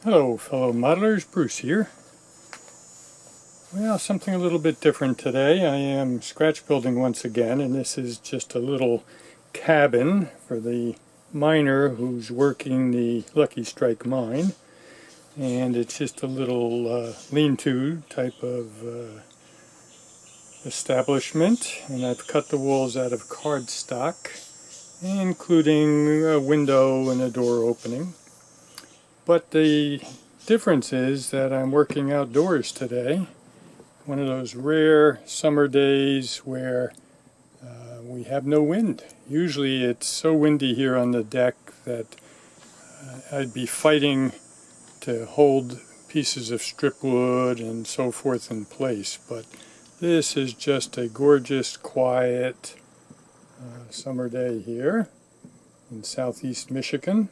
Hello fellow modelers, Bruce here. Well, something a little bit different today. I am scratch building once again, and this is just a little cabin for the miner who's working the Lucky Strike mine. And it's just a little lean-to type of establishment, and I've cut the walls out of cardstock, including a window and a door opening. But the difference is that I'm working outdoors today. One of those rare summer days where we have no wind. Usually it's so windy here on the deck that I'd be fighting to hold pieces of strip wood and so forth in place. But this is just a gorgeous, quiet summer day here in southeast Michigan.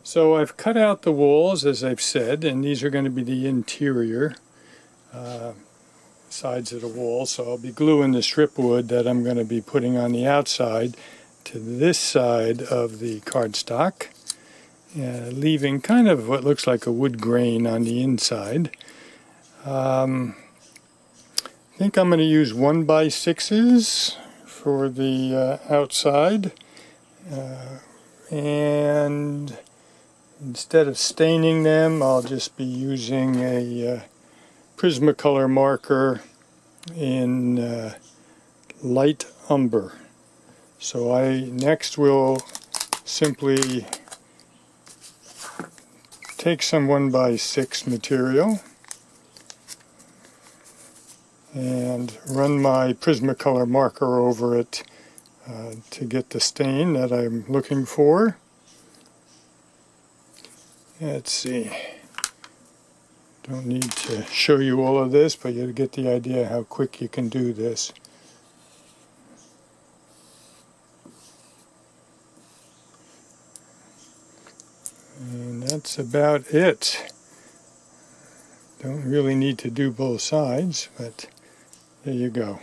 So I've cut out the walls, as I've said, and these are going to be the interior sides of the wall. So I'll be gluing the strip wood that I'm going to be putting on the outside to this side of the cardstock, leaving kind of what looks like a wood grain on the inside. I think I'm going to use 1x6s for the outside, and instead of staining them, I'll just be using a Prismacolor marker in light umber. So I next will simply take some 1x6 material and run my Prismacolor marker over it to get the stain that I'm looking for. Let's see. Don't need to show you all of this, but you'll get the idea how quick you can do this. And that's about it. Don't really need to do both sides, but there you go.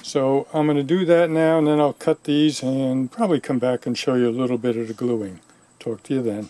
So I'm going to do that now, and then I'll cut these and probably come back and show you a little bit of the gluing. Talk to you then.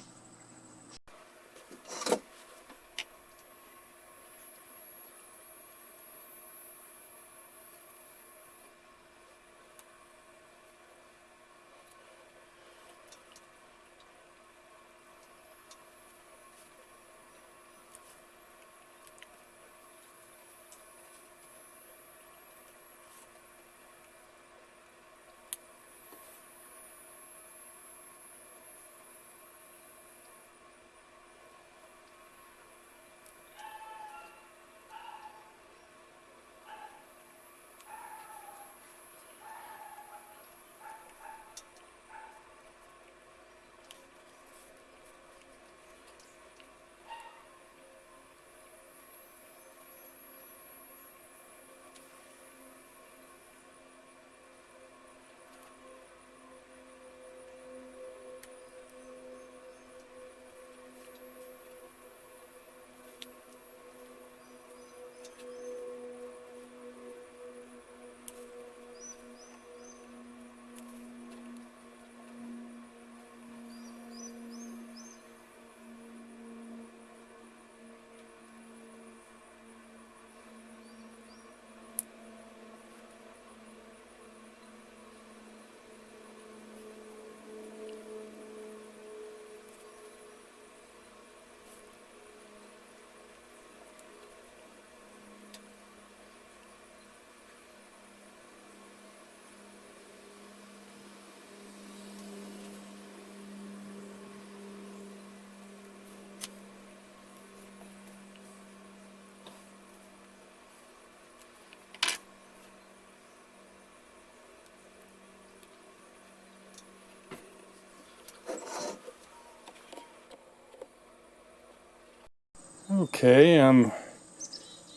Okay, I'm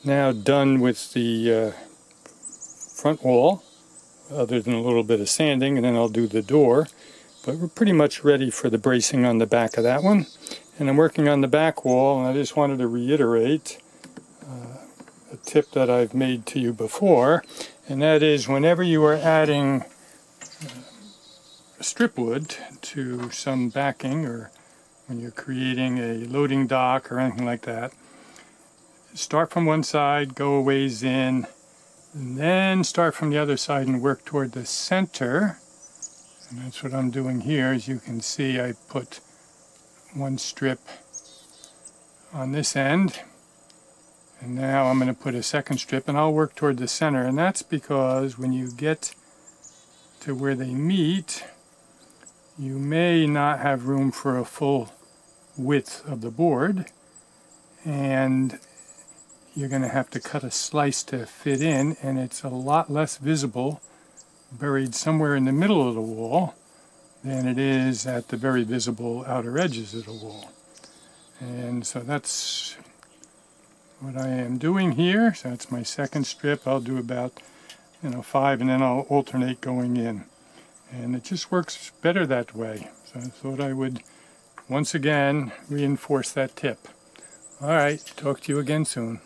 now done with the front wall, other than a little bit of sanding, and then I'll do the door. But we're pretty much ready for the bracing on the back of that one. And I'm working on the back wall, and I just wanted to reiterate a tip that I've made to you before, and that is whenever you are adding strip wood to some backing or when you're creating a loading dock or anything like that. Start from one side, go a ways in, and then start from the other side and work toward the center. And that's what I'm doing here. As you can see, I put one strip on this end, and now I'm going to put a second strip, and I'll work toward the center. And that's because when you get to where they meet, you may not have room for a full width of the board, and you're going to have to cut a slice to fit in, and it's a lot less visible buried somewhere in the middle of the wall than it is at the very visible outer edges of the wall. And so that's what I am doing here. So that's my second strip. I'll do about 5, and then I'll alternate going in. And it just works better that way. So I thought I would once again reinforce that tip. All right, talk to you again soon.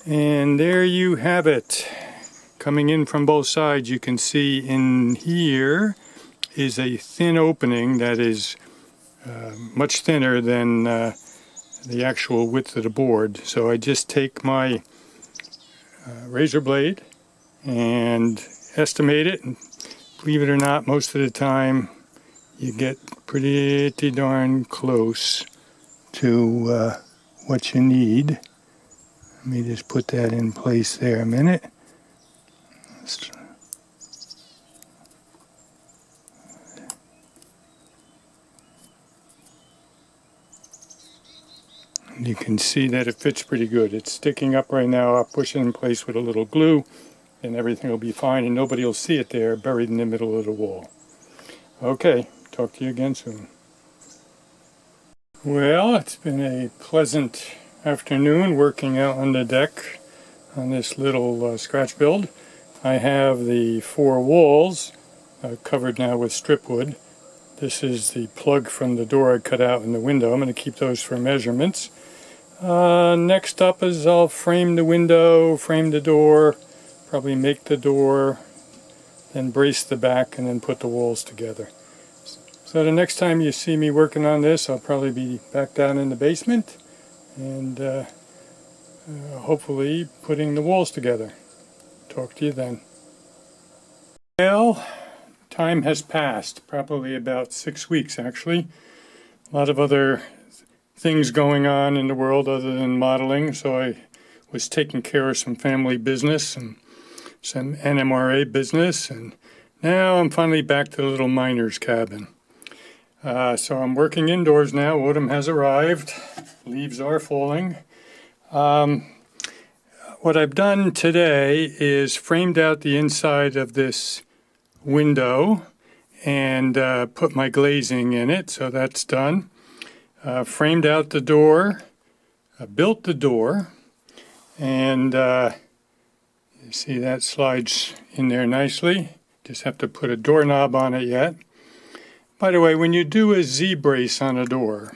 And there you have it. Coming in from both sides, you can see in here is a thin opening that is much thinner than the actual width of the board. So I just take my razor blade and estimate it, and believe it or not, most of the time you get pretty darn close to what you need. Let me just put that in place there a minute. You can see that it fits pretty good. It's sticking up right now. I'll push it in place with a little glue, and everything will be fine, and nobody will see it there buried in the middle of the wall. Okay, talk to you again soon. Well, it's been a pleasant afternoon working out on the deck on this little scratch build. I have the 4 walls covered now with strip wood. This is the plug from the door I cut out in the window. I'm going to keep those for measurements. Next up is I'll frame the window, frame the door, probably make the door, then brace the back, and then put the walls together. So the next time you see me working on this, I'll probably be back down in the basement and hopefully putting the walls together. Talk to you then. Well, time has passed, probably about 6 weeks actually. A lot of other things going on in the world other than modeling, so I was taking care of some family business and some NMRA business, and now I'm finally back to the little miner's cabin. So I'm working indoors now. Autumn has arrived. Leaves are falling. What I've done today is framed out the inside of this window and put my glazing in it, so that's done. Framed out the door, built the door, and you see that slides in there nicely. Just have to put a doorknob on it yet. By the way, when you do a Z-brace on a door,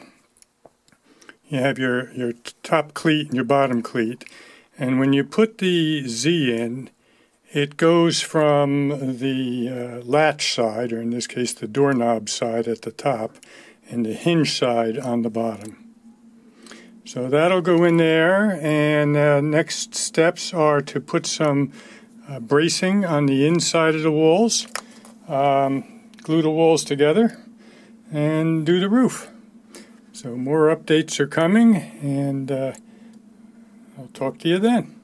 you have your top cleat and your bottom cleat, and when you put the Z in, it goes from the latch side, or in this case the doorknob side at the top, and the hinge side on the bottom. So that'll go in there, and next steps are to put some bracing on the inside of the walls, glue the walls together, and do the roof. So more updates are coming, and I'll talk to you then.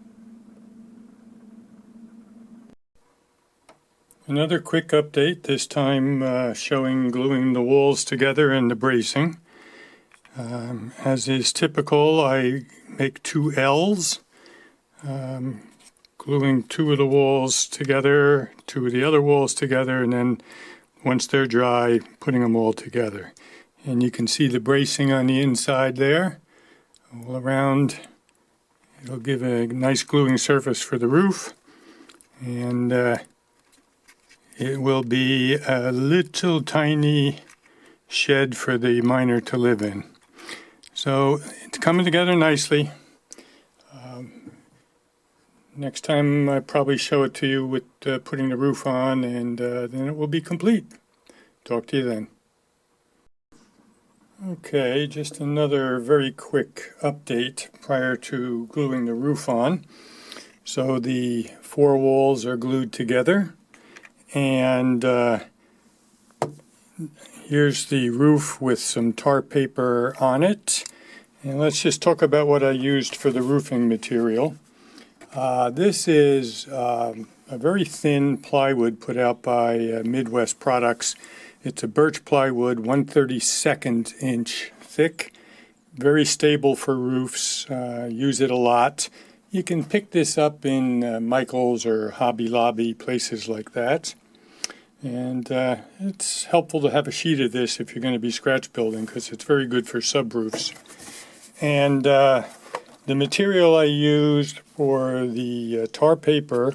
Another quick update, this time showing gluing the walls together and the bracing. As is typical, I make 2 L's, gluing 2 of the walls together, 2 of the other walls together, and then once they're dry, putting them all together. And you can see the bracing on the inside there, all around. It'll give a nice gluing surface for the roof, and it will be a little tiny shed for the miner to live in. So it's coming together nicely. Next time I probably show it to you with putting the roof on, and then it will be complete. Talk to you then. Okay, just another very quick update prior to gluing the roof on. So the four walls are glued together, and here's the roof with some tar paper on it. And let's just talk about what I used for the roofing material. This is a very thin plywood put out by Midwest Products. It's a birch plywood, 1/32 inch thick, very stable for roofs, use it a lot. You can pick this up in Michael's or Hobby Lobby, places like that. And it's helpful to have a sheet of this if you're going to be scratch building, because it's very good for subroofs. And the material I used for the tar paper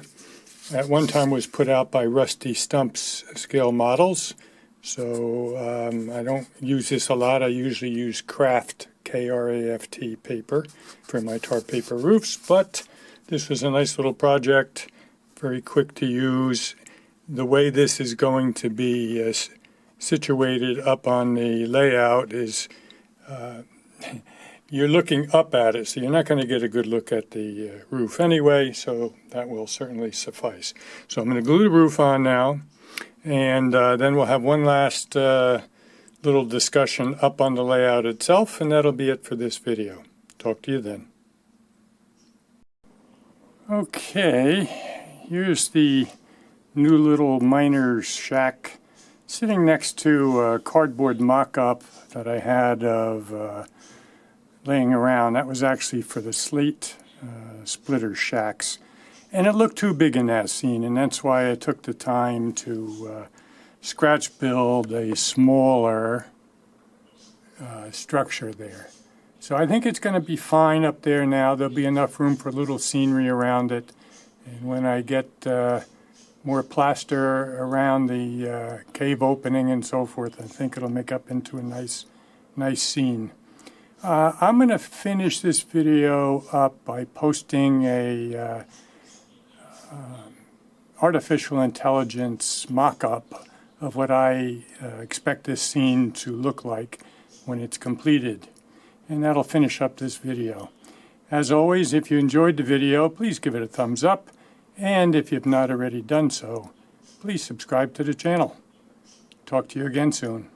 at one time was put out by Rusty Stump's Scale Models. So I don't use this a lot. I usually use Kraft, K-R-A-F-T paper for my tar paper roofs. But this was a nice little project, very quick to use. The way this is going to be situated up on the layout is you're looking up at it, so you're not going to get a good look at the roof anyway, so that will certainly suffice. So I'm going to glue the roof on now, and then we'll have one last little discussion up on the layout itself, and that'll be it for this video. Talk to you then. Okay, here's the new little miner's shack sitting next to a cardboard mock-up that I had of laying around. That was actually for the slate splitter shacks. And it looked too big in that scene, and that's why I took the time to scratch build a smaller structure there. So I think it's going to be fine up there now. There'll be enough room for a little scenery around it. And when I get more plaster around the cave opening and so forth, I think it'll make up into a nice scene. I'm going to finish this video up by posting a artificial intelligence mock-up of what I expect this scene to look like when it's completed. And that'll finish up this video. As always, if you enjoyed the video, please give it a thumbs up. And if you've not already done so, please subscribe to the channel. Talk to you again soon.